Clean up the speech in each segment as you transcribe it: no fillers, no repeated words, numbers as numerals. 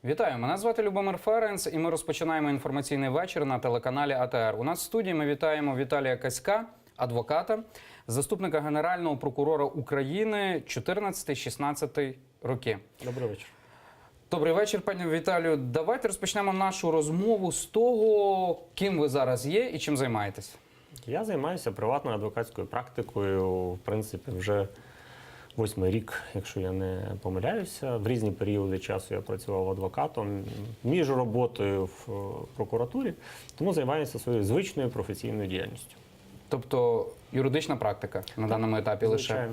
Вітаю, мене звати Любомир Ференц, і ми розпочинаємо інформаційний вечір на телеканалі АТR. У нас в студії ми вітаємо Віталія Каська, адвоката, заступника Генерального прокурора України 14-16 роки. Добрий вечір. Добрий вечір, пані Віталію. Давайте розпочнемо нашу розмову з того, ким ви зараз є і чим займаєтесь. Я займаюся приватною адвокатською практикою, в принципі, вже 8-й рік, якщо я не помиляюся. В різні періоди часу я працював адвокатом між роботою в прокуратурі, тому займаюся своєю звичною професійною діяльністю. Тобто юридична практика на даному етапі лише.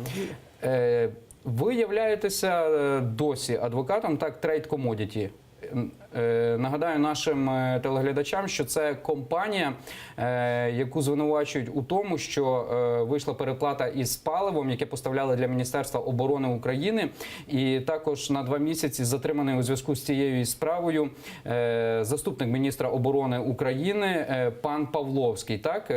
Звичайно. Ви являєтеся досі адвокатом, так, Trade Commodity. Нагадаю нашим телеглядачам, що це компанія, яку звинувачують у тому, що вийшла переплата із паливом, яке поставляли для Міністерства оборони України. І також на 2 місяці затриманий у зв'язку з цією справою заступник міністра оборони України пан Павловський. Так?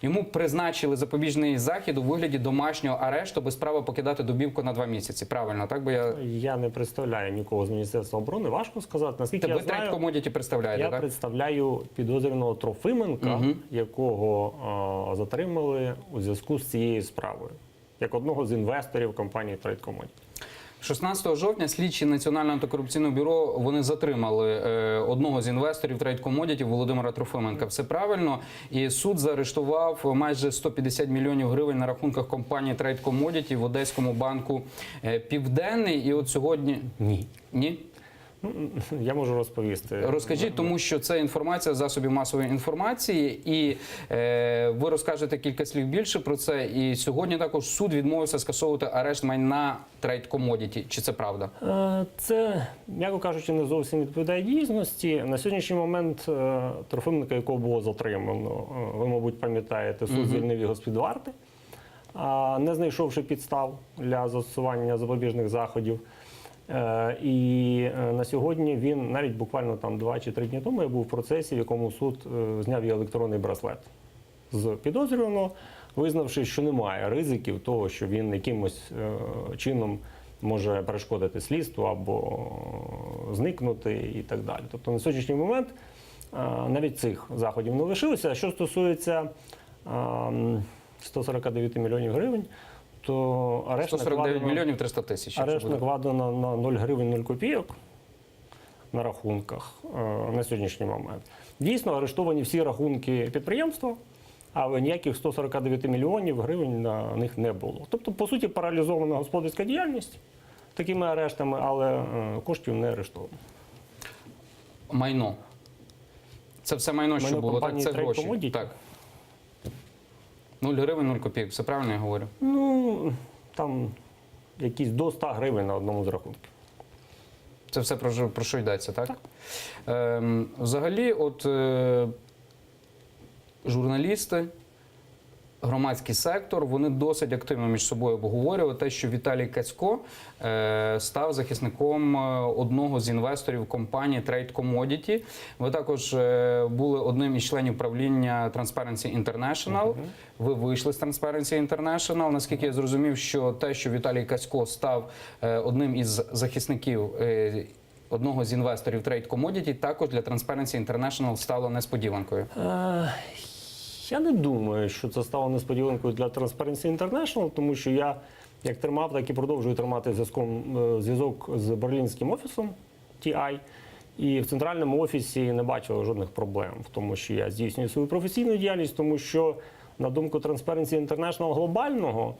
Йому призначили запобіжний захід у вигляді домашнього арешту без права покидати Дубівку на 2 місяці. Правильно, так? Бо я не представляю нікого з Міністерства оборони, важко сказати. Наскільки ви Trade Commodity представляєте, я так? представляю підозрюваного Трофименка, якого затримали у зв'язку з цією справою, як одного з інвесторів компанії Trade Commodity. 16 жовтня слідчі Національного антикорупційного бюро вони затримали одного з інвесторів Trade Commodity Володимира Трофименка. Все правильно. І суд заарештував майже 150 мільйонів гривень на рахунках компанії Trade Commodity в Одеському банку Південний. І от сьогодні... Ні? Я можу розповісти. Розкажіть, тому що це інформація з засобів масової інформації, і ви розкажете кілька слів більше про це. І сьогодні також суд відмовився скасовувати арешт майна Trade Commodity. Чи це правда? Це, м'яко кажучи, не зовсім відповідає дійсності. На сьогоднішній момент Трофименка, якого було затримано, ви, мабуть, пам'ятаєте, суд звільнив його з-під варти, не знайшовши підстав для застосування запобіжних заходів. І на сьогодні він, навіть буквально там 2 чи 3 дні тому, я був в процесі, в якому суд зняв і електронний браслет з підозрюваного, визнавши, що немає ризиків того, що він якимось чином може перешкодити слідству або зникнути і так далі. Тобто на сьогоднішній момент навіть цих заходів не лишилося. Що стосується 149 мільйонів гривень, то арешт 149 мільйонів 300 тисяч. Арешт накладено на 0 гривень 0 копійок на рахунках на сьогоднішній момент. Дійсно, арештовані всі рахунки підприємства, але ніяких 149 мільйонів гривень на них не було. Тобто, по суті, паралізована господарська діяльність такими арештами, але коштів не арештовано. Майно. Це все майно, що було, так? Це гроші. Commodity? Так. 0 гривень, 0 копійок. Все правильно я говорю? Ну, там якісь до 100 гривень на одному з рахунків. Це все про що йдеться, так? Так. Взагалі, от журналісти, громадський сектор, вони досить активно між собою обговорювали те, що Віталій Касько став захисником одного з інвесторів компанії Trade Commodity. Ви також були одним із членів правління Transparency International. Ви вийшли з Transparency International. Наскільки я зрозумів, що те, що Віталій Касько став одним із захисників одного з інвесторів Trade Commodity, також для Transparency International стало несподіванкою. Я не думаю, що це стало несподіванкою для Transparency International, тому що я як тримав, так і продовжую тримати зв'язок з берлінським офісом TI. І в центральному офісі не бачили жодних проблем в тому, що я здійснюю свою професійну діяльність, тому що, на думку Transparency International глобального,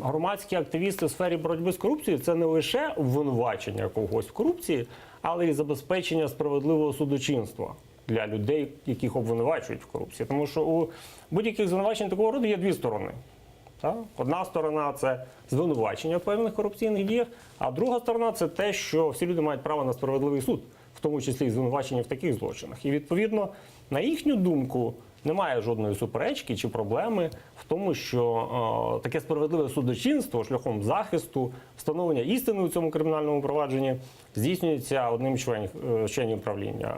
громадські активісти в сфері боротьби з корупцією – це не лише обвинувачення когось в корупції, але й забезпечення справедливого судочинства для людей, яких обвинувачують в корупції. Тому що у будь-яких звинувачень такого роду є 2 сторони. Так? Одна сторона – це звинувачення в певних корупційних діях, а друга сторона – це те, що всі люди мають право на справедливий суд, в тому числі і звинувачення в таких злочинах. І відповідно, на їхню думку, немає жодної суперечки чи проблеми в тому, що таке справедливе судочинство шляхом захисту, встановлення істини у цьому кримінальному провадженні здійснюється одним з членів правління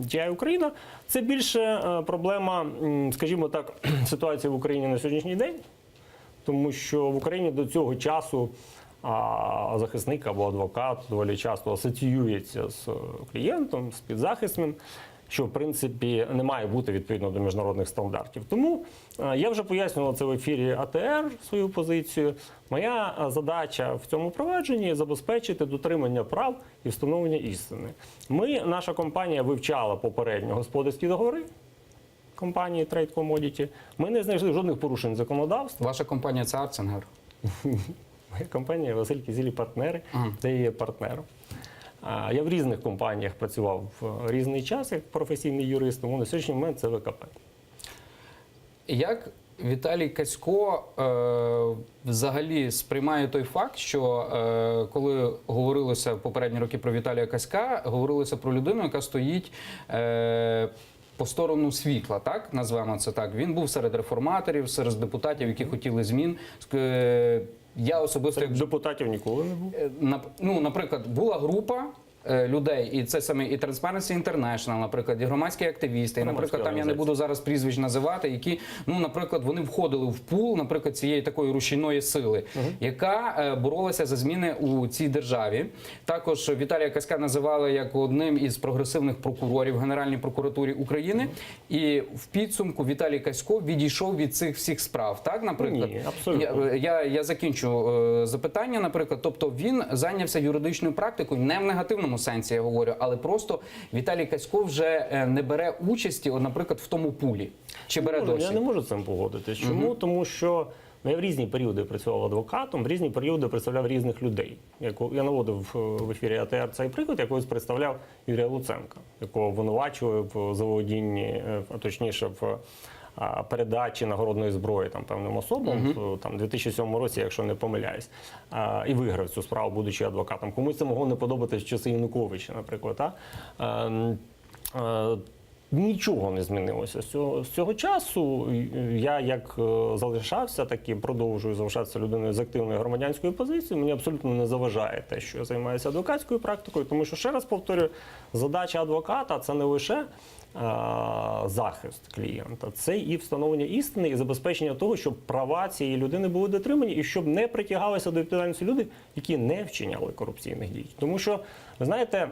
TI Україна. Це більше проблема, скажімо так, ситуації в Україні на сьогоднішній день, тому що в Україні до цього часу А захисник або адвокат доволі часто асоціюється з клієнтом, з підзахисним, що в принципі не має бути відповідно до міжнародних стандартів. Тому я вже пояснював це в ефірі АТР свою позицію. Моя задача в цьому провадженні забезпечити дотримання прав і встановлення істини. Наша компанія вивчала попередньо господарські договори компанії Trade Commodity. Ми не знайшли жодних порушень законодавства. Ваша компанія це Арценгер? Моя компанія Василь Кізіль і партнери, де я є партнером. Я в різних компаніях працював в різний час як професійний юрист, тому на сьогоднішній момент це ВКП. Як Віталій Касько взагалі сприймає той факт, що коли говорилося в попередні роки про Віталія Каська, говорилося про людину, яка стоїть по сторону світла, так назвемо це так. Він був серед реформаторів, серед депутатів, які хотіли змін. Я особисто Серед депутатів ніколи не був. Ну, наприклад, була група людей, і це саме і Transparency International, наприклад, і громадські активісти, і, наприклад, там я не буду зараз прізвищ називати, які, ну, наприклад, вони входили в пул, наприклад, цієї такої рушійної сили, яка боролася за зміни у цій державі. Також Віталія Каська називали як одним із прогресивних прокурорів в Генеральній прокуратурі України, і в підсумку Віталій Касько відійшов від цих всіх справ, так, наприклад? Ні, абсолютно. Я закінчу запитання, наприклад, тобто він зайнявся юридичною практикою, не в негативному сенсі я говорю, але просто Віталій Касько вже не бере участі, наприклад, в тому пулі. Чи бере досі? Я не можу з цим погодитись. Чому? Тому що я в різні періоди працював адвокатом, в різні періоди представляв різних людей. Я наводив в ефірі АТР цей приклад, якогось представляв Юрія Луценка, якого обвинувачували в заволодінні, а точніше в передачі нагородної зброї там певним особам там 2007 році, якщо не помиляюсь, і виграв цю справу, будучи адвокатом. Комусь це могло не подобатись в часи Януковича, наприклад. Нічого не змінилося з цього часу. Я як залишався, так і продовжую залишатися людиною з активною громадянською позицією. Мені абсолютно не заважає те, що я займаюся адвокатською практикою, тому що, ще раз повторюю, задача адвоката – це не лише захист клієнта, це і встановлення істини, і забезпечення того, щоб права цієї людини були дотримані, і щоб не притягалися до відповідальності люди, які не вчиняли корупційних дій. Тому що, ви знаєте,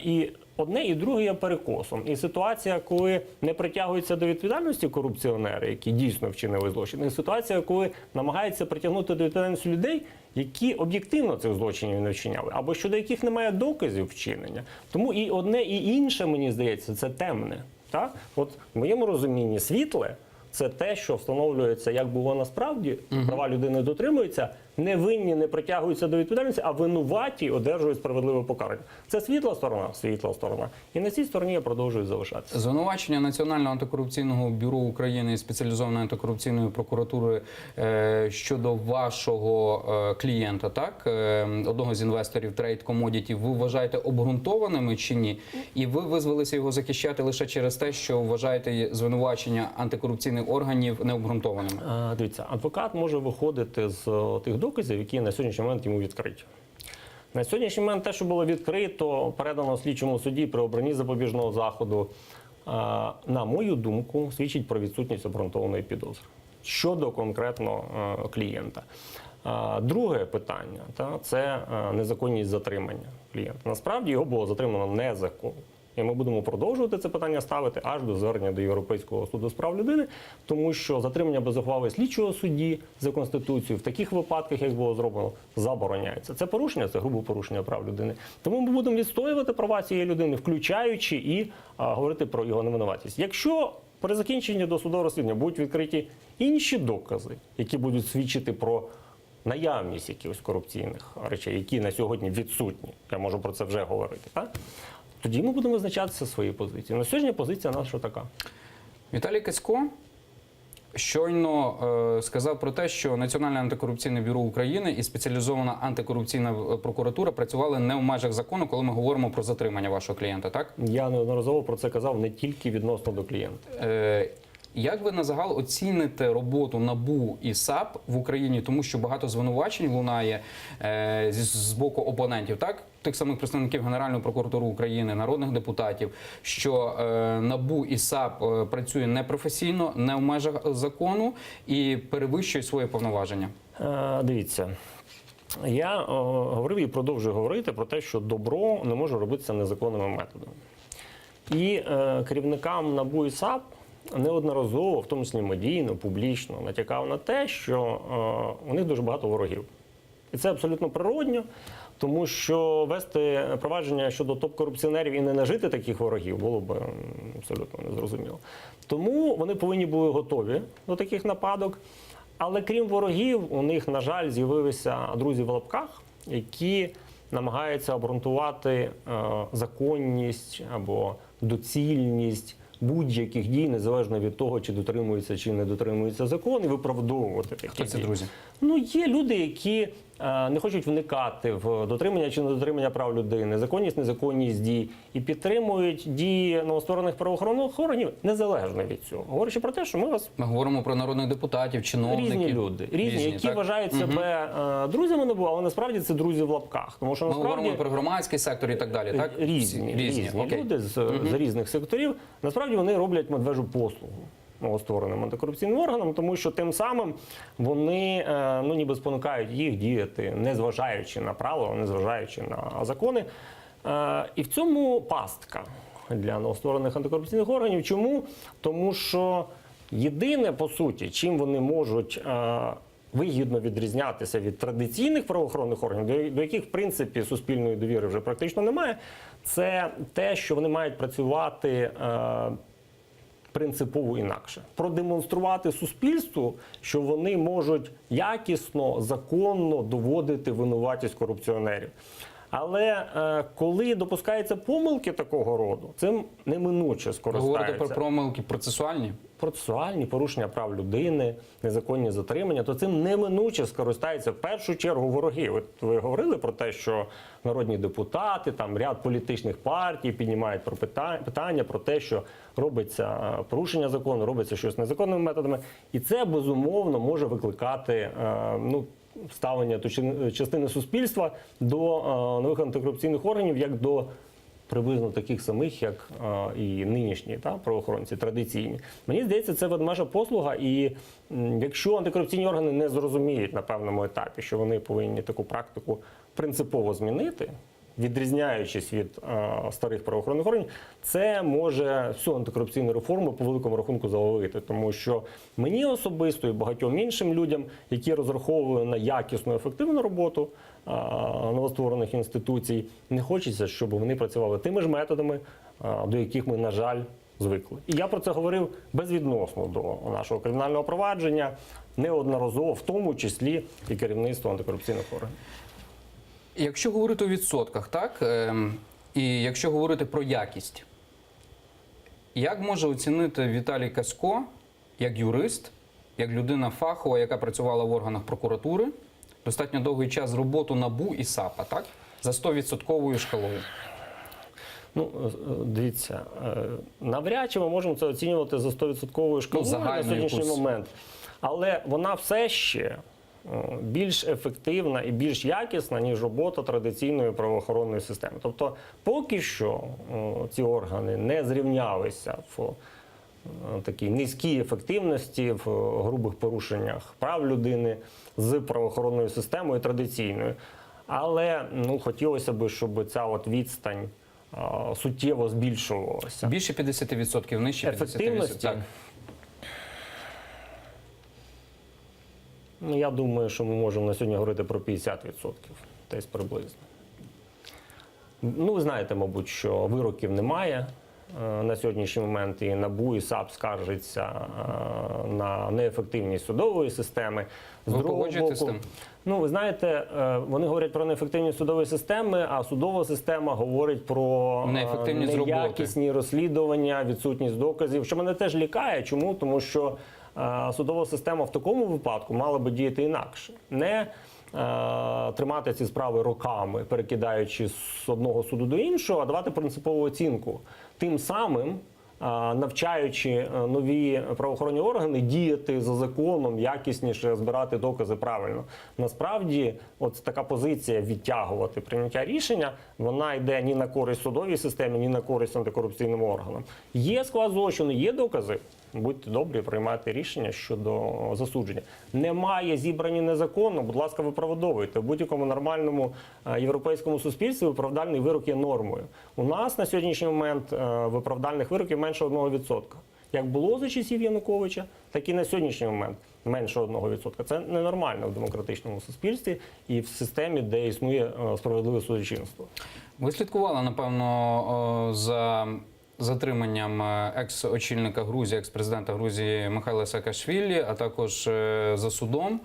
і одне, і друге є перекосом. І ситуація, коли не притягуються до відповідальності корупціонери, які дійсно вчинили злочин, і ситуація, коли намагаються притягнути до відповідальності людей, які об'єктивно цих злочинів не вчиняли, або щодо яких немає доказів вчинення. Тому і одне, і інше, мені здається, це темне. Так? От в моєму розумінні світле – це те, що встановлюється, як було насправді, права людини дотримуються, невинні не притягуються до відповідальності, а винуваті одержують справедливе покарання. Це світла сторона. І на цій стороні я продовжую залишатися. Звинувачення Національного антикорупційного бюро України і спеціалізованої антикорупційної прокуратури щодо вашого клієнта, так, одного з інвесторів Trade Commodity, ви вважаєте обґрунтованими чи ні? І ви визвалися його захищати лише через те, що вважаєте звинувачення антикорупційних органів необґрунтованими? Дивіться, адвокат може виходити з тих доказів, які на сьогоднішній момент йому відкриті. На сьогоднішній момент те, що було відкрито, передано слідчому судді при обранні запобіжного заходу, на мою думку, свідчить про відсутність обґрунтованої підозри щодо конкретно клієнта. Друге питання – це незаконність затримання клієнта. Насправді його було затримано незаконно. І ми будемо продовжувати це питання ставити аж до звернення до Європейського суду з прав людини, тому що затримання без ухвали слідчого судді за Конституцією в таких випадках, як було зроблено, забороняється. Це порушення, це грубе порушення прав людини. Тому ми будемо відстоювати права цієї людини, включаючи і говорити про його невинуватість. Якщо при закінченні досудового розслідування будуть відкриті інші докази, які будуть свідчити про наявність якихось корупційних речей, які на сьогодні відсутні, я можу про це вже говорити, так? Тоді ми будемо визначатися своєю позицією. На сьогодні позиція наша така. Віталій Касько щойно сказав про те, що Національне антикорупційне бюро України і спеціалізована антикорупційна прокуратура працювали не в межах закону, коли ми говоримо про затримання вашого клієнта, так? Я неодноразово про це казав не тільки відносно до клієнта. Як ви на загал оціните роботу НАБУ і САП в Україні, тому що багато звинувачень лунає з боку опонентів, так? Тих самих представників Генеральної прокуратури України, народних депутатів, що НАБУ і САП працює непрофесійно, не в межах закону і перевищує свої повноваження? Дивіться, Я говорив і продовжую говорити про те, що добро не може робитися незаконними методами. І керівникам НАБУ і САП неодноразово, в тому числі медійно, публічно, натякав на те, що у них дуже багато ворогів. І це абсолютно природньо, тому що вести провадження щодо топ-корупціонерів і не нажити таких ворогів було б абсолютно незрозуміло. Тому вони повинні були готові до таких нападок. Але крім ворогів, у них, на жаль, з'явилися друзі в лапках, які намагаються обґрунтувати законність або доцільність будь-яких дій, незалежно від того, чи дотримується, чи не дотримується закон, і виправдовувати такі Хто ці дії. друзі? Ну, є люди, які не хочуть вникати в дотримання чи недотримання прав людини, законність, незаконність дій, і підтримують дії новостворених правоохоронних органів незалежно від цього. Говорячи про те, що ми вас Ми говоримо про народних депутатів, чиновників. різні люди, які так? вважають себе друзями НАБУ, але насправді це друзі в лапках. Тому що Ми насправді говоримо про громадський сектор і так далі, так? різні Окей. люди з різних секторів. Насправді вони роблять медвежу послугу новоствореним антикорупційним органам, тому що тим самим вони ніби спонукають їх діяти, незважаючи на правила, незважаючи на закони. І в цьому пастка для новостворених антикорупційних органів. Чому? Тому що єдине, по суті, чим вони можуть вигідно відрізнятися від традиційних правоохоронних органів, до яких, в принципі, суспільної довіри вже практично немає, це те, що вони мають працювати принципово інакше. Продемонструвати суспільству, що вони можуть якісно, законно доводити винуватість корупціонерів. Але коли допускаються помилки такого роду, цим неминуче Ви скористаються. говорите про помилки процесуальні? Процесуальні порушення прав людини, незаконні затримання, то цим неминуче скористаються в першу чергу вороги. От ви говорили про те, що народні депутати, там ряд політичних партій піднімають про питання про те, що робиться порушення закону, робиться щось незаконними методами. І це, безумовно, може викликати ставлення частини суспільства до нових антикорупційних органів, як до приблизно таких самих, як і нинішні правоохоронці, традиційні. Мені здається, це ведмежа послуга, і якщо антикорупційні органи не зрозуміють на певному етапі, що вони повинні таку практику принципово змінити, відрізняючись від старих правоохоронних органів, це може всю антикорупційну реформу по великому рахунку завалити. Тому що мені особисто і багатьом іншим людям, які розраховували на якісну, ефективну роботу новостворених інституцій, не хочеться, щоб вони працювали тими ж методами, до яких ми, на жаль, звикли. І я про це говорив безвідносно до нашого кримінального провадження, неодноразово, в тому числі і керівництво антикорупційних органів. Якщо говорити у відсотках, так, і якщо говорити про якість, як може оцінити Віталій Касько, як юрист, як людина фахова, яка працювала в органах прокуратури, достатньо довгий час роботу НАБУ і САПа, так, за 100% шкалою? Ну, дивіться, навряд чи ми можемо це оцінювати за 100% шкалою на сьогоднішній момент. Але вона все ще більш ефективна і більш якісна, ніж робота традиційної правоохоронної системи. Тобто, поки що ці органи не зрівнялися в такій низькій ефективності, в грубих порушеннях прав людини з правоохоронною системою традиційною. Але хотілося б, щоб ця відстань суттєво збільшувалася. Більше 50%, нижче 50%. Ефективності? Так. Я думаю, що ми можемо на сьогодні говорити про 50%, десь приблизно. Ви знаєте, мабуть, що вироків немає на сьогоднішній момент, і НАБУ, і САП скаржаться на неефективність судової системи. Ви погоджуєтесь з тим? Ви знаєте, вони говорять про неефективність судової системи, а судова система говорить про неякісні розслідування, відсутність доказів, що мене теж лякає. Чому? Тому що судова система в такому випадку мала би діяти інакше. Не тримати ці справи роками, перекидаючи з одного суду до іншого, а давати принципову оцінку. Тим самим навчаючи нові правоохоронні органи діяти за законом, якісніше збирати докази правильно. Насправді, от така позиція відтягувати прийняття рішення, вона йде ні на користь судовій системі, ні на користь антикорупційним органам. Є склад злочину, є докази. Будьте добрі, приймайте рішення щодо засудження. Немає, зібрані незаконно, будь ласка, виправдовуйте. В будь-якому нормальному європейському суспільстві виправдальний вирок є нормою. У нас на сьогоднішній момент виправдальних вироків менше 1%. Як було за часів Януковича, так і на сьогоднішній момент менше 1%. Це ненормально в демократичному суспільстві і в системі, де існує справедливе судочинство. Ви слідкували, напевно, за затриманням екс-очільника Грузії, екс-президента Грузії Михайла Саакашвілі, а також за судом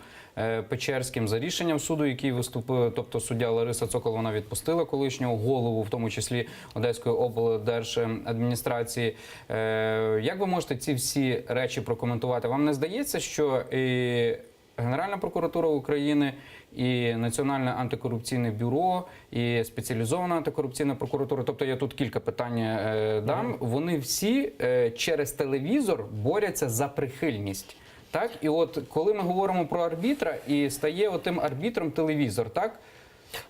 Печерським, за рішенням суду, який виступив, тобто суддя Лариса Цокол, вона відпустила колишнього голову, в тому числі Одеської облдержадміністрації. Як ви можете ці всі речі прокоментувати? Вам не здається, що і Генеральна прокуратура України, і Національне антикорупційне бюро, і спеціалізована антикорупційна прокуратура, тобто я тут кілька питань дам, вони всі через телевізор борються за прихильність. Так? І от коли ми говоримо про арбітра, і стає отим арбітром телевізор, так?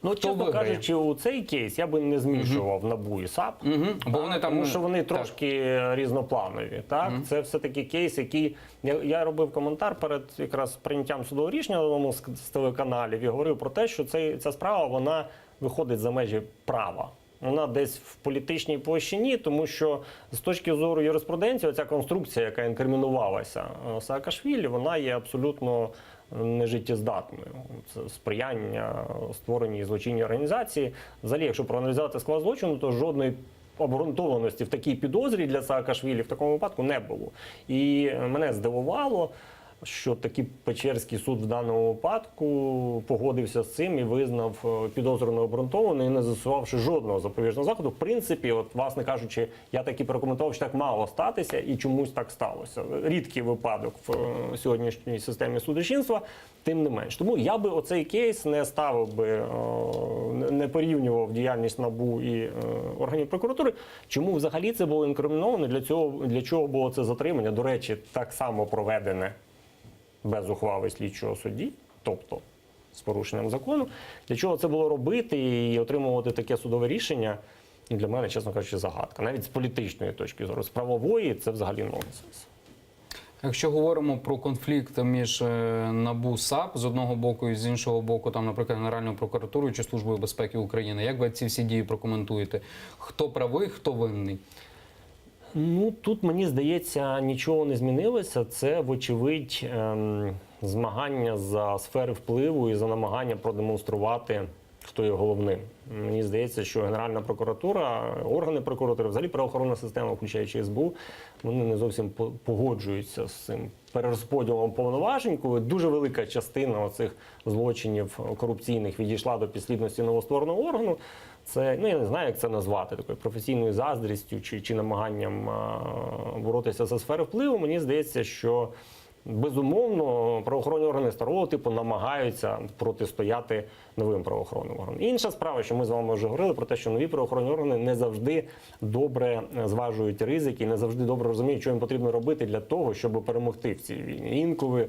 Ну, чесно кажучи, у цей кейс я би не змішував НАБУ і САП, Бо вони там, тому що вони трошки різнопланові. Так? Це все-таки кейс, який... Я робив коментар перед якраз прийняттям судового рішення на одному з телеканалів і говорив про те, що ця справа, вона виходить за межі права. Вона десь в політичній площині, тому що з точки зору юриспруденції оця конструкція, яка інкримінувалася Саакашвілі, вона є абсолютно нежиттєздатною. Це сприяння створеній злочинній організації. Взагалі, якщо проаналізувати склад злочину, то жодної обґрунтованості в такій підозрі для Саакашвілі в такому випадку не було. І мене здивувало, що такий Печерський суд в даному випадку погодився з цим і визнав підозру необґрунтованою, не застосувавши жодного запобіжного заходу. В принципі, от, власне кажучи, я так і прокоментував, що так мало статися і чомусь так сталося. Рідкий випадок в сьогоднішній системі судочинства, тим не менш. Тому я би оцей кейс не ставив би, не порівнював діяльність НАБУ і органів прокуратури. Чому взагалі це було інкриміновано? Для чого було це затримання? До речі, так само проведене без ухвали слідчого судді, тобто з порушенням закону. Для чого це було робити і отримувати таке судове рішення, для мене, чесно кажучи, загадка. Навіть з політичної точки зору, з правової це взагалі нонсенс. Якщо говоримо про конфлікт між НАБУ, САП з одного боку і з іншого боку, там, наприклад, Генеральною прокуратурою чи Службою безпеки України, як ви ці всі дії прокоментуєте? Хто правий, хто винний? Ну, тут, мені здається, нічого не змінилося. Це, вочевидь, змагання за сфери впливу і за намагання продемонструвати, хто є головним. Мені здається, що Генеральна прокуратура, органи прокуратури, взагалі правоохоронна система, включаючи СБУ, вони не зовсім погоджуються з цим перерозподілом повноважень, коли дуже велика частина оцих злочинів корупційних відійшла до підслідності новоствореного органу. Це, ну я не знаю, як це назвати, такою професійною заздрістю чи намаганням боротися за сфери впливу. Мені здається, що безумовно правоохоронні органи старого типу намагаються протистояти новим правоохоронним органам. Інша справа, що ми з вами вже говорили про те, що нові правоохоронні органи не завжди добре зважують ризики, не завжди добре розуміють, що їм потрібно робити для того, щоб перемогти в цій війні. Інколи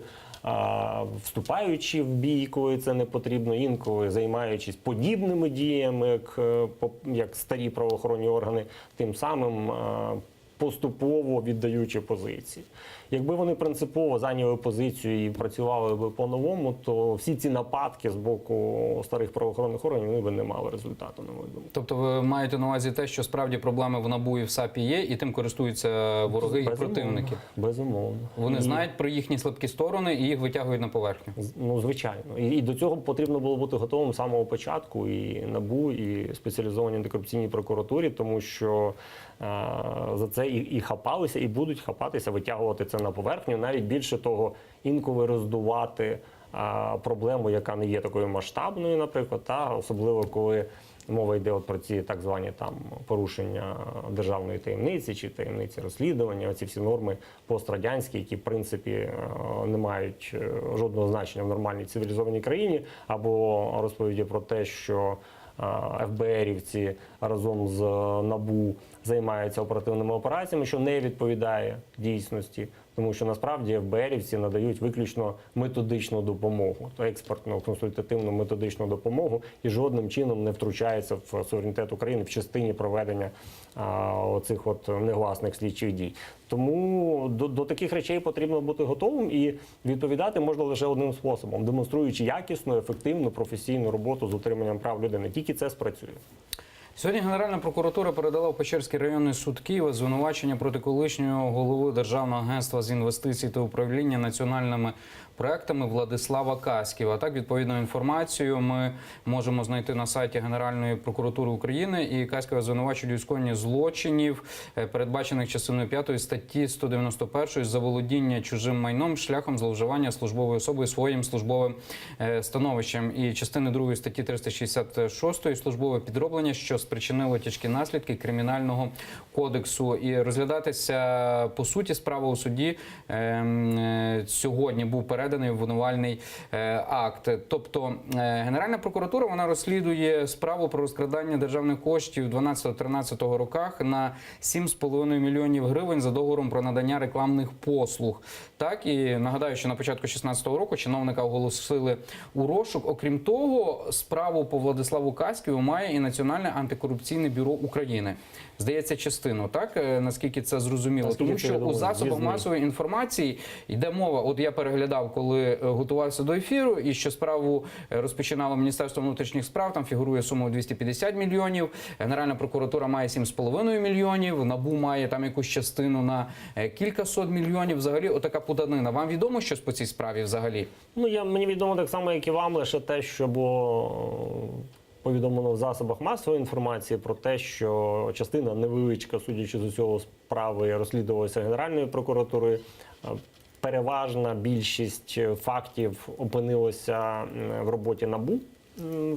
вступаючи в бій, коли це не потрібно, інколи займаючись подібними діями, як старі правоохоронні органи, тим самим поступово віддаючи позиції. Якби вони принципово зайняли позицію і працювали б по-новому, то всі ці нападки з боку старих правоохоронних органів вони б не мали результату, на мою думку. Тобто ви маєте на увазі те, що справді проблеми в НАБУ і в САПі є, і тим користуються вороги і противники? Безумовно. Вони знають про їхні слабкі сторони і їх витягують на поверхню? Ну, звичайно. І до цього потрібно було бути готовим з самого початку і НАБУ, і спеціалізованій антикорупційній прокуратурі, тому що за це і хапалися, і будуть хапатися, витягувати це на поверхню. Навіть більше того, інколи роздувати проблему, яка не є такою масштабною, наприклад, особливо коли мова йде про ці так звані там порушення державної таємниці чи таємниці розслідування, оці всі норми пострадянські, які в принципі не мають жодного значення в нормальній цивілізованій країні, або розповіді про те, що ФБРівці разом з НАБУ займаються оперативними операціями, що не відповідає дійсності, тому що насправді ФБРівці надають виключно методичну допомогу, експертну консультативну методичну допомогу і жодним чином не втручаються в суверенітет України в частині проведення оцих от негласних слідчих дій. Тому до таких речей потрібно бути готовим, і відповідати можна лише одним способом, демонструючи якісну, ефективну, професійну роботу з утриманням прав людини. Тільки це спрацює. Сьогодні Генеральна прокуратура передала в Печерський районний суд Києва звинувачення проти колишнього голови Державного агентства з інвестицій та управління національними проектами Владислава Каськіва. Так, відповідну інформацію ми можемо знайти на сайті Генеральної прокуратури України. І Каськіва звинувачують у скоєнні злочинів, передбачених частиною 5 статті 191 за володіння чужим майном шляхом зловживання службовою особою своїм службовим становищем. І частини 2 статті 366 службове підроблення, що спричинило тяжкі наслідки Кримінального кодексу. І розглядатися по суті справа у суді сьогодні був переданий обвинувальний акт. Тобто Генеральна прокуратура, вона розслідує справу про розкрадання державних коштів у 12-13 роках на 7,5 мільйонів гривень за договором про надання рекламних послуг. Так, і нагадаю, що на початку 2016 року чиновника оголосили у розшук. Окрім того, справу по Владиславу Каськіву має і Національне антикорупційне бюро України. Здається, частину, так? Наскільки це зрозуміло? Наскільки Тому це що відомо, у засобах звісно. масової інформації йде мова, от я переглядав, коли готувався до ефіру, і що справу розпочинало Міністерство внутрішніх справ, там фігурує сума у 250 мільйонів, Генеральна прокуратура має 7,5 мільйонів, НАБУ має там якусь частину на кількасот мільйонів. Взагалі, отака путанина. Вам відомо щось по цій справі взагалі? Ну, мені відомо так само, як і вам, лише те, що було повідомлено в засобах масової інформації про те, що частина невеличка, судячи з усього, справи розслідувалася Генеральною прокуратурою. Переважна більшість фактів опинилася в роботі НАБУ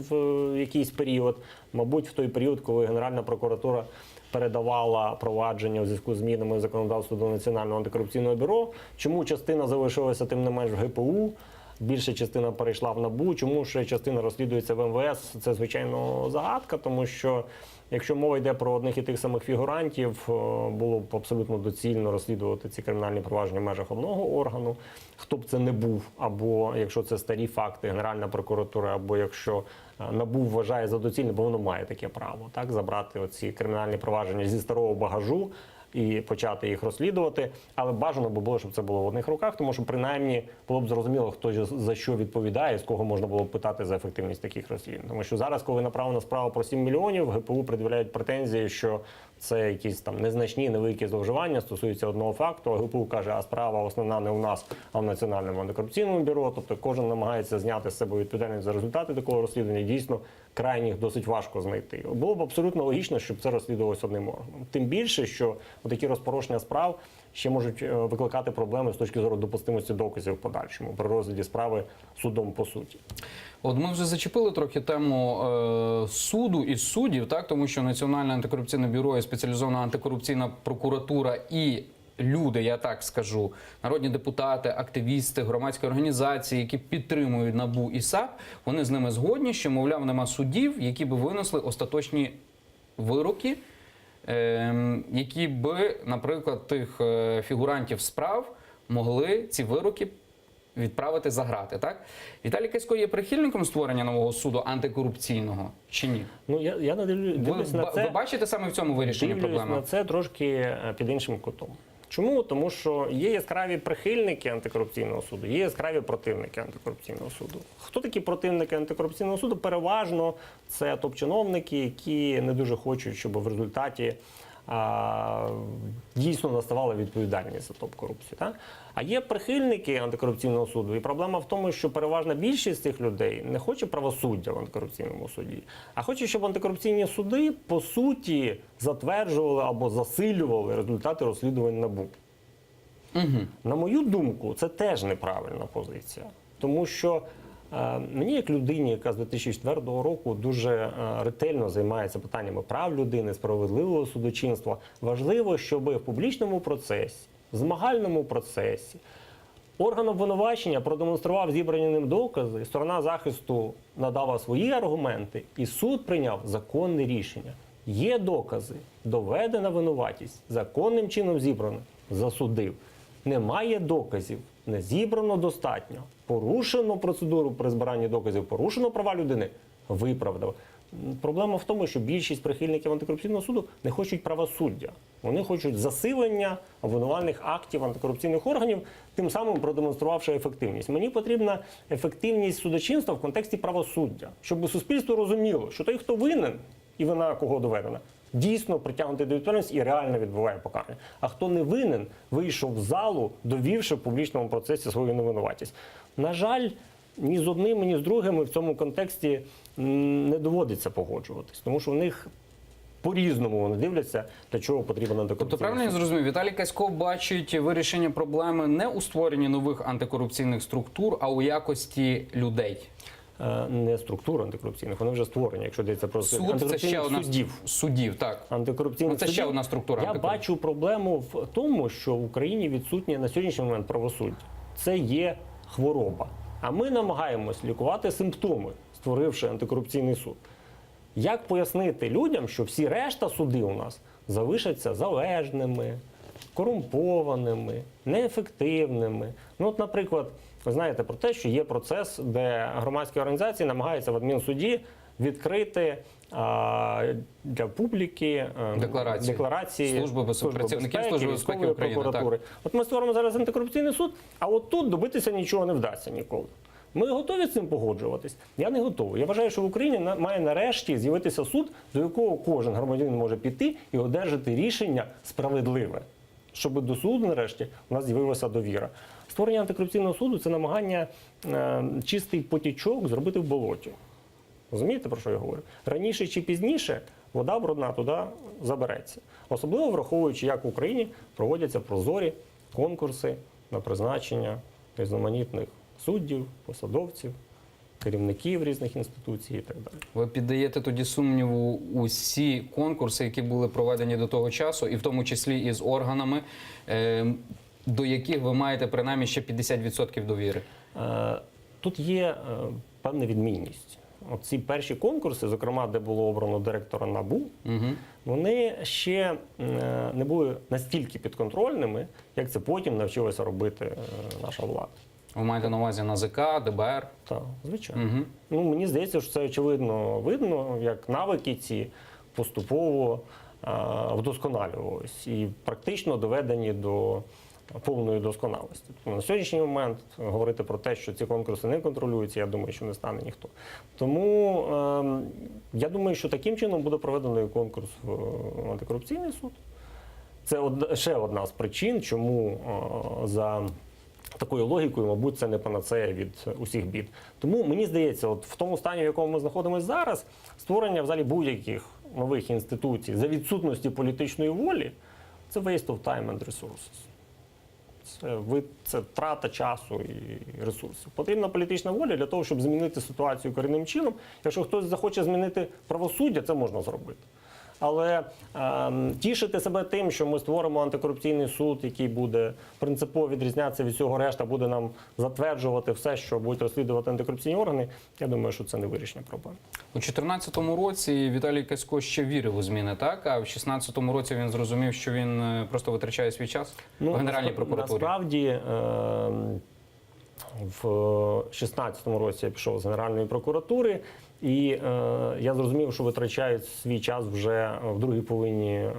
в якийсь період. Мабуть, в той період, коли Генеральна прокуратура передавала провадження у зв'язку з змінами в законодавство до Національного антикорупційного бюро. Чому частина залишилася тим не менш в ГПУ? Більша частина перейшла в НАБУ. Чому ще частина розслідується в МВС? Це, звичайно, загадка, тому що якщо мова йде про одних і тих самих фігурантів, було б абсолютно доцільно розслідувати ці кримінальні провадження в межах одного органу, хто б це не був, або якщо це старі факти, Генеральна прокуратура, або якщо НАБУ вважає за доцільне, бо воно має таке право, так, забрати оці кримінальні провадження зі старого багажу і почати їх розслідувати, але бажано би було, щоб це було в одних руках, тому що принаймні було б зрозуміло, хто за що відповідає, з кого можна було б питати за ефективність таких розслідувань. Тому що зараз, коли направлена справа про 7 мільйонів, ГПУ пред'являють претензії, що це якісь там незначні, невеликі зловживання, стосуються одного факту, а ГПУ каже, а справа основна не у нас, а в Національному антикорупційному бюро. Тобто кожен намагається зняти з себе відповідальність за результати такого розслідування. Дійсно, крайніх досить важко знайти. Було б абсолютно логічно, щоб це розслідувалося одним органом. Тим більше, що такі розпорошення справ ще можуть викликати проблеми з точки зору допустимості доказів в подальшому при розгляді справи судом по суті. От ми вже зачепили трохи тему суду і суддів, так, тому що Національне антикорупційне бюро і спеціалізована антикорупційна прокуратура і люди, я так скажу, народні депутати, активісти, громадські організації, які підтримують НАБУ і САП, вони з ними згодні, що, мовляв, нема суддів, які би винесли остаточні вироки, які би, наприклад, тих фігурантів справ могли ці вироки відправити за грати, так? Віталій Касько є прихильником створення нового суду антикорупційного чи ні? Ну, я не дивлюсь на це. Ви бачите саме в цьому вирішенні проблеми? Дивлюсь на це трошки під іншим кутом. Чому? Тому що є яскраві прихильники антикорупційного суду, є яскраві противники антикорупційного суду. Хто такі противники антикорупційного суду? Переважно це топ-чиновники, які не дуже хочуть, щоб в результаті дійсно наставала відповідальність за топ-корупцію. Так? А є прихильники антикорупційного суду, і проблема в тому, що переважна більшість цих людей не хоче правосуддя в антикорупційному суді, а хоче, щоб антикорупційні суди, по суті, затверджували або засилювали результати розслідувань НАБУ. Угу. На мою думку, це теж неправильна позиція. Тому що мені, як людині, яка з 2004 року дуже ретельно займається питаннями прав людини, справедливого судочинства, важливо, щоб в публічному процесі, в змагальному процесі Орган обвинувачення продемонстрував зібрані ним докази, сторона захисту надала свої аргументи, і суд прийняв законне рішення. Є докази, доведена винуватість, законним чином зібрано, засудив. Немає доказів, не зібрано достатньо, порушено процедуру при збиранні доказів, порушено права людини, виправдав. Проблема в тому, що більшість прихильників антикорупційного суду не хочуть правосуддя. Вони хочуть засилення обвинувальних актів антикорупційних органів, тим самим продемонструвавши ефективність. Мені потрібна ефективність судочинства в контексті правосуддя, щоб суспільство розуміло, що той, хто винен, і вина кого доведена, дійсно притягнутий до відповідальності і реально відбуває покарання. А хто не винен, вийшов в залу, довівши в публічному процесі свою невинуватість. На жаль, ні з одним, ні з другими в цьому контексті не доводиться погоджуватись, тому що в них по-різному вони дивляться, для чого потрібен антикорупційний Тобто, правильно я суд. зрозумів, Віталій Касько бачить вирішення проблеми не у створенні нових антикорупційних структур, а у якості людей. Не структур антикорупційних, вони вже створені, якщо йдеться про Суд це антикорупційних ще одна суддів. суддів, так. Антикорупційних Це ще судів. одна структура Я антикорупції. бачу проблему в тому, що в Україні відсутнє на сьогоднішній момент правосуддя. Це є хвороба. А ми намагаємось лікувати симптоми, створивши антикорупційний суд. Як пояснити людям, що всі решта суди у нас залишаться залежними, корумпованими, неефективними? Ну, от, наприклад, ви знаєте про те, що є процес, де громадські організації намагаються в адмінсуді відкрити для публіки декларації працівників Служби безпеки військової України. прокуратури. От ми створимо зараз антикорупційний суд, а от тут добитися нічого не вдасться ніколи. Ми готові з цим погоджуватись? Я не готовий. Я вважаю, що в Україні має нарешті з'явитися суд, до якого кожен громадянин може піти і одержати рішення справедливе. Щоб до суду, нарешті, у нас з'явилася довіра. Створення антикорупційного суду – це намагання чистий потічок зробити в болоті. Розумієте, про що я говорю? Раніше чи пізніше вода брудна туди забереться. Особливо враховуючи, як в Україні проводяться прозорі конкурси на призначення різноманітних суддів, посадовців, керівників різних інституцій і так далі. Ви піддаєте тоді сумніву усі конкурси, які були проведені до того часу, і в тому числі і з органами, до яких ви маєте принаймні ще 50% довіри? Тут є певна відмінність. Оці перші конкурси, зокрема, де було обрано директора НАБУ, вони ще не були настільки підконтрольними, як це потім навчилася робити наша влада. Ви маєте на увазі НАЗК, ДБР? Так, звичайно. Ну, мені здається, що це очевидно видно, як навики ці поступово вдосконалювалися і практично доведені до повної досконалості. На сьогоднішній момент говорити про те, що ці конкурси не контролюються, я думаю, що не стане ніхто. Тому я думаю, що таким чином буде проведено і конкурс в антикорупційний суд. Це ще одна з причин, чому за такою логікою, мабуть, це не панацея від усіх бід. Тому мені здається, от в тому стані, в якому ми знаходимося зараз, створення взагалі будь-яких нових інституцій за відсутності політичної волі – це waste of time and resources. Це втрата часу і ресурсів. Потрібна політична воля для того, щоб змінити ситуацію корінним чином. Якщо хтось захоче змінити правосуддя, це можна зробити. Але тішити себе тим, що ми створимо антикорупційний суд, який буде принципово відрізнятися від всього решта, буде нам затверджувати все, що будуть розслідувати антикорупційні органи, я думаю, що це не вирішення проблем. У 2014 році Віталій Касько ще вірив у зміни, так? А в 2016 році він зрозумів, що він просто витрачає свій час в Генеральній прокуратурі? Насправді, в 2016 році я пішов з Генеральної прокуратури, і я зрозумів, що витрачають свій час вже в другій половині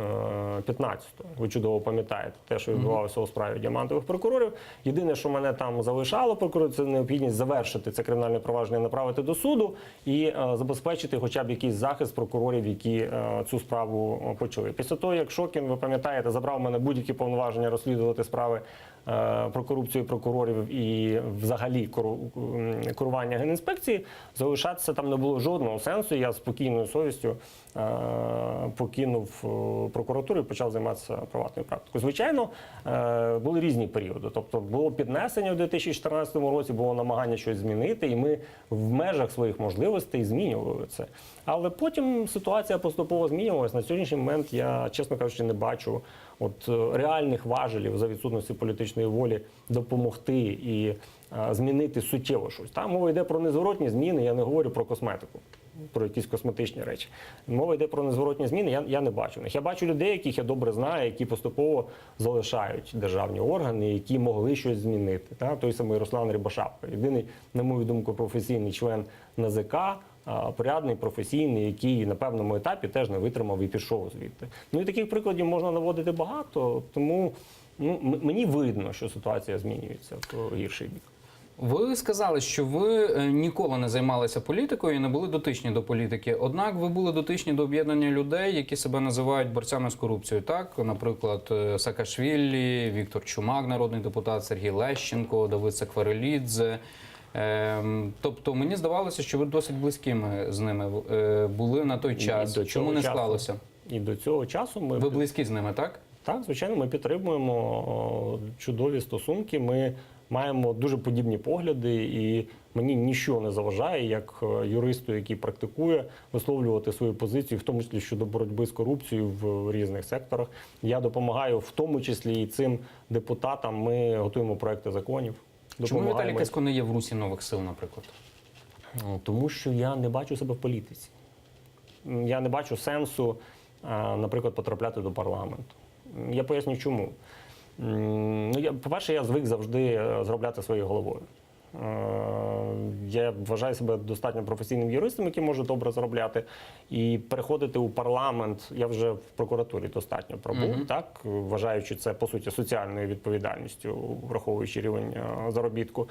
15-го. Ви чудово пам'ятаєте те, що відбувалося у справі діамантових прокурорів. Єдине, що мене там залишало прокурор, це необхідність завершити це кримінальне провадження, направити до суду і забезпечити хоча б якийсь захист прокурорів, які цю справу почали. Після того, як Шокін, ви пам'ятаєте, забрав в мене будь-які повноваження розслідувати справи про корупцію прокурорів і взагалі керування Генінспекції, залишатися там не було жодного сенсу. Я з спокійною совістю покинув прокуратуру і почав займатися приватною практикою. Звичайно, були різні періоди. Тобто було піднесення у 2014 році, було намагання щось змінити, і ми в межах своїх можливостей змінювали це. Але потім ситуація поступово змінювалася. На сьогоднішній момент я, чесно кажучи, не бачу реальних важелів за відсутності політичної волі допомогти і змінити суттєво щось. Там мова йде про незворотні зміни, я не говорю про косметику, про якісь косметичні речі. Мова йде про незворотні зміни, я не бачу них. Я бачу людей, яких я добре знаю, які поступово залишають державні органи, які могли щось змінити. Той самий Руслан Рябошапка. Єдиний, на мою думку, професійний член НАЗК, порядний, професійний, який на певному етапі теж не витримав і пішов звідти. Ну і таких прикладів можна наводити багато, тому мені видно, що ситуація змінюється в гірший бік. Ви сказали, що ви ніколи не займалися політикою і не були дотичні до політики. Однак ви були дотичні до об'єднання людей, які себе називають борцями з корупцією. Так, наприклад, Саакашвілі, Віктор Чумак, народний депутат, Сергій Лещенко, Давид Сакварелідзе. Тобто мені здавалося, що ви досить близькими з ними були на той час. Чому не склалося? І до цього часу ми... Ви близькі з ними, так? Так, звичайно, ми підтримуємо чудові стосунки. Ми маємо дуже подібні погляди, і мені нічого не заважає, як юристу, який практикує, висловлювати свою позицію, в тому числі щодо боротьби з корупцією в різних секторах. Я допомагаю, в тому числі і цим депутатам. Ми готуємо проекти законів. Чому Віталій Касько не є в русі нових сил, наприклад? Тому що я не бачу себе в політиці. Я не бачу сенсу, наприклад, потрапляти до парламенту. Я поясню, чому. По-перше, я звик завжди зробляти своєю головою. Я вважаю себе достатньо професійним юристом, який може добре заробляти. І переходити у парламент, я вже в прокуратурі достатньо пробув, так, вважаючи це, по суті, соціальною відповідальністю, враховуючи рівень заробітку.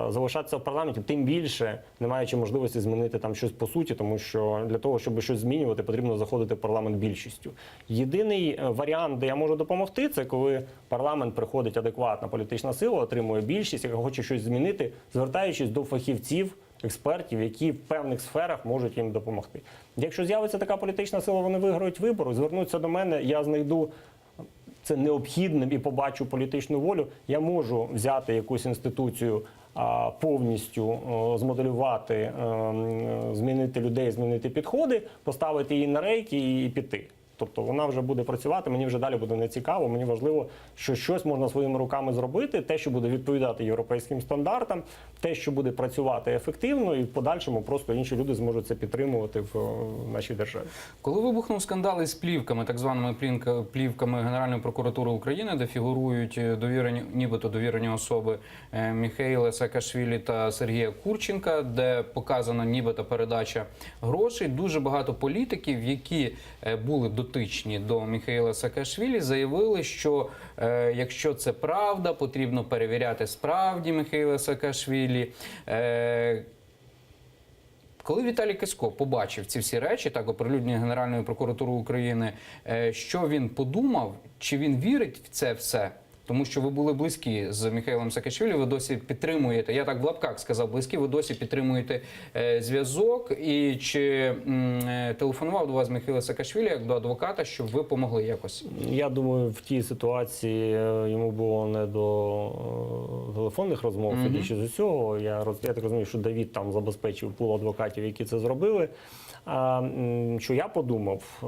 Залишатися в парламенті, тим більше, не маючи можливості змінити там щось по суті, тому що для того, щоб щось змінювати, потрібно заходити в парламент більшістю. Єдиний варіант, де я можу допомогти, це коли в парламент приходить адекватна політична сила, отримує більшість, яка хоче щось змінити, звертаючись до фахівців, експертів, які в певних сферах можуть їм допомогти. Якщо з'явиться така політична сила, вони виграють вибори, звернуться до мене, я знайду це необхідним і побачу політичну волю, я можу взяти якусь інституцію, повністю змоделювати, змінити людей, змінити підходи, поставити її на рейки і піти. Тобто вона вже буде працювати, мені вже далі буде нецікаво, мені важливо, що щось можна своїми руками зробити, те, що буде відповідати європейським стандартам, те, що буде працювати ефективно, і в подальшому просто інші люди зможуть це підтримувати в нашій державі. Коли вибухнув скандал із плівками, так званими плівками Генеральної прокуратури України, де фігурують нібито довірені особи Міхеїла Саакашвілі та Сергія Курченка, де показана нібито передача грошей, дуже багато політиків, які були дотичні до Міхеїла Саакашвілі, заявили, що якщо це правда, потрібно перевіряти справді Міхеїла Саакашвілі. Коли Віталій Касько побачив ці всі речі, так оприлюднені Генеральною прокуратурою України, що він подумав, чи він вірить в це все? Тому що ви були близькі з Міхеїлом Саакашвілі, ви досі підтримуєте, я так в лапках сказав, близькі, ви досі підтримуєте зв'язок. І чи телефонував до вас Міхеїл Саакашвілі як до адвоката, щоб ви помогли якось? Я думаю, в тій ситуації йому було не до телефонних розмов, судячи з усього. Я так розумію, що Давид там забезпечив пул адвокатів, які це зробили. Що я подумав,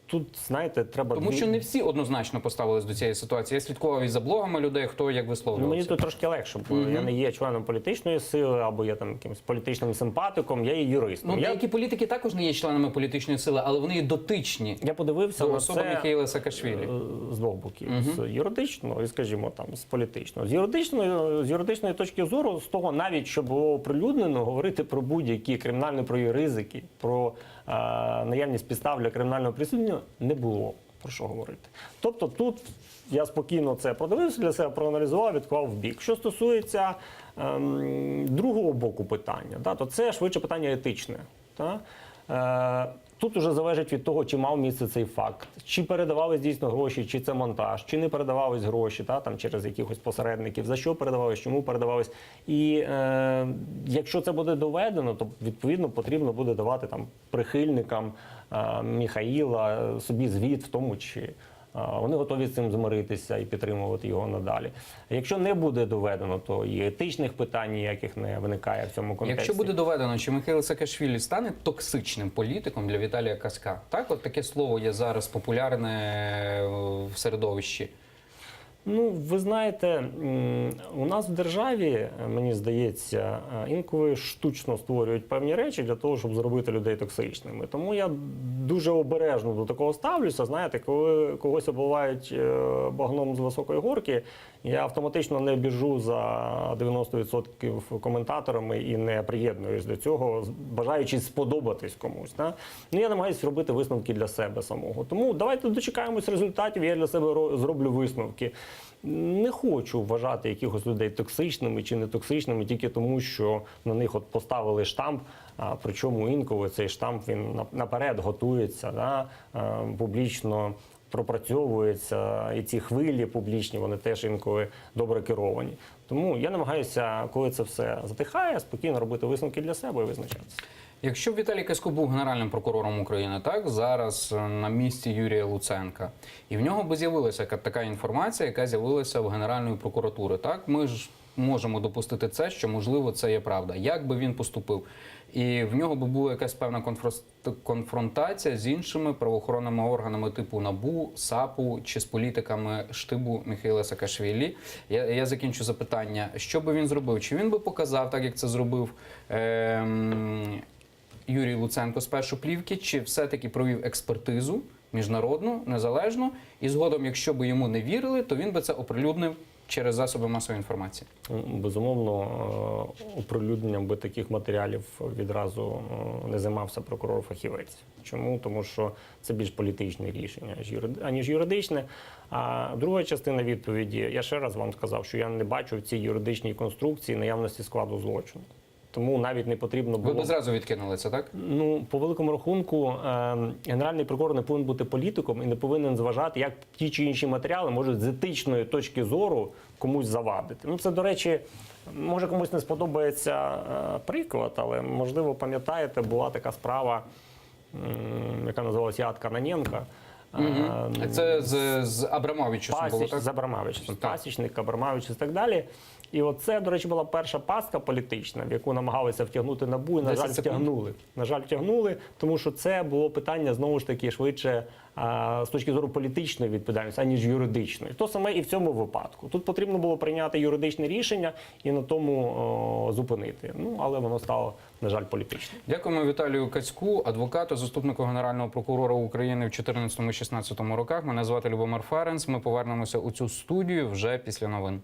тут, знаєте, треба... Тому що не всі однозначно поставились до цієї ситуації. Я слідкував і за блогами людей, хто як висловлювався. Мені тут трошки легше, бо я не є членом політичної сили, або я там якимось політичним симпатиком, я є юристом. Деякі політики також не є членами політичної сили, але вони є дотичні. Я подивився до на особи це Міхеїла Саакашвілі. З двох боків. З юридичного і, скажімо, там, з політичного. З юридичної точки зору, з того навіть, що було оприлюднено, говорити про будь-які кримінально-правові ризики, про наявність підстав для кримінального переслідування не було про що говорити. Тобто тут я спокійно це продивився для себе, проаналізував, відклав в бік. Що стосується другого боку питання, то це швидше питання етичне. Тут уже залежить від того, чи мав місце цей факт, чи передавались дійсно гроші, чи це монтаж, чи не передавались гроші, там через якихось посередників, за що передавались, чому передавались. І якщо це буде доведено, то відповідно потрібно буде давати прихильникам Міхаїла собі звіт в тому, чи вони готові з цим змиритися і підтримувати його надалі. А якщо не буде доведено, то і етичних питань ніяких не виникає в цьому контексті. Якщо буде доведено, чи Михайло Саакашвілі стане токсичним політиком для Віталія Каська? Так, от таке слово є зараз популярне в середовищі. Ну, ви знаєте, у нас в державі, мені здається, інколи штучно створюють певні речі для того, щоб зробити людей токсичними. Тому я дуже обережно до такого ставлюся. Знаєте, коли когось обливають багном з високої горки, я автоматично не біжу за 90% коментаторами і не приєднуюсь до цього, бажаючи сподобатись комусь. Ну, я намагаюся робити висновки для себе самого. Тому давайте дочекаємось результатів, я для себе зроблю висновки. Не хочу вважати якихось людей токсичними чи не токсичними тільки тому, що на них от поставили штамп, причому інколи цей штамп він наперед готується, публічно пропрацьовується, і ці хвилі публічні, вони теж інколи добре керовані. Тому я намагаюся, коли це все затихає, спокійно робити висновки для себе і визначатися. Якщо б Віталій Касько був генеральним прокурором України, так, зараз на місці Юрія Луценка, і в нього би з'явилася така інформація, яка з'явилася в Генеральної прокуратури, так, ми ж можемо допустити це, що, можливо, це є правда. Як би він поступив? І в нього би була якась певна конфронтація з іншими правоохоронними органами типу НАБУ, САПу чи з політиками штибу Михайла Саакашвілі. Я закінчу запитання. Що би він зробив? Чи він би показав, так як це зробив Юрій Луценко з першої плівки, чи все-таки провів експертизу міжнародну, незалежну, і згодом, якщо би йому не вірили, то він би це оприлюднив через засоби масової інформації? Безумовно, оприлюдненням би таких матеріалів відразу не займався прокурор-фахівець. Чому? Тому що це більш політичне рішення, аніж юридичне. А друга частина відповіді, я ще раз вам сказав, що я не бачу в цій юридичній конструкції наявності складу злочину. Тому навіть не потрібно було... Ви б зразу відкинули це, так? Ну, по великому рахунку, генеральний прокурор не повинен бути політиком і не повинен зважати, як ті чи інші матеріали можуть з етичної точки зору комусь завадити. Ну, це, до речі, може комусь не сподобається приклад, але, можливо, пам'ятаєте, була така справа, яка називалася Яд Каноненка. Це з Абрамовичем було, так? З Абрамовичем. Пасічник, Абрамович і так далі. І оце, до речі, була перша пастка політична, в яку намагалися втягнути НАБУ, і, на жаль, втягнули. На жаль, втягнули, тому що це було питання, знову ж таки, швидше з точки зору політичної відповідальності, аніж юридичної. То саме і в цьому випадку. Тут потрібно було прийняти юридичне рішення і на тому зупинити. Ну, але воно стало, на жаль, політичним. Дякуємо Віталію Каську, адвокату, заступнику Генерального прокурора України в 2014-2016 роках. Мене звати Любомир Ференц. Ми повернемося у цю студію вже після новин.